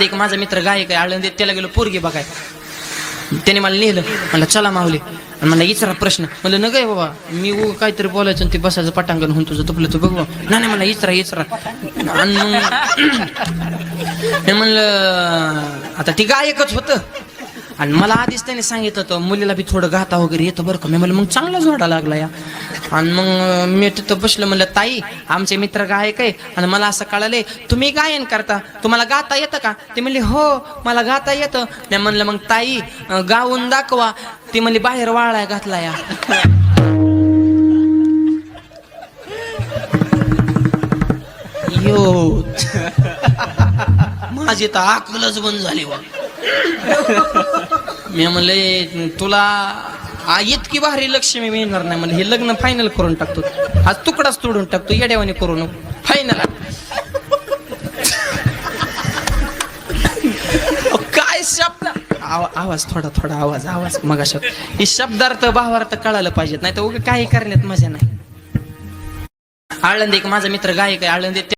एक माझा मित्र गायक आहे आळंदीत, त्याला गेलो पोरगी बघाय. त्याने मला लिहिलं, म्हणलं चला माऊली, आणि मला विचारा प्रश्न. म्हणलं न गे बाबा, मी काहीतरी बोलायचं आणि ते बसायचं पटांगण होऊन तुझं तपलं तू बघ. नाही मला विचारा. आणि मग म्हणलं आता ती गायकच होतं, आणि मला आधीच त्याने सांगितलं होतं मुलीला बी थोडं गाता वगैरे येतं बरं का. मी म्हणलं मग चांगला जोडा लागला या. आणि मग मी तिथं बसलं, म्हणलं ताई आमचे मित्र गायक आहे आणि मला असं कळालंय तुम्ही गायन करता, तुम्हाला गाता येतं का? ती म्हणली हो मला गाता येतं. मी म्हणलं मग ताई गाऊन दाखवा. ती म्हणली बाहेर वाळाय घातला या. यो माझी तर अक्कलच बंद झाली वा. मी म्हणले तुला इतकी भारी लक्ष्मी मिळणार नाही, म्हणजे हे लग्न फायनल करून टाकतो, आज तुकडाच तोडून टाकतो, येड्यावानी करून फायनल. काय शब्द आवाज थोडा आवाज मग हे शब्दार्थ भावार्थ कळायला पाहिजेत, नाही तर उगा काही करण्यात मजा नाही. आळंदी एक माझा मित्र गायक आहे आळंदीत.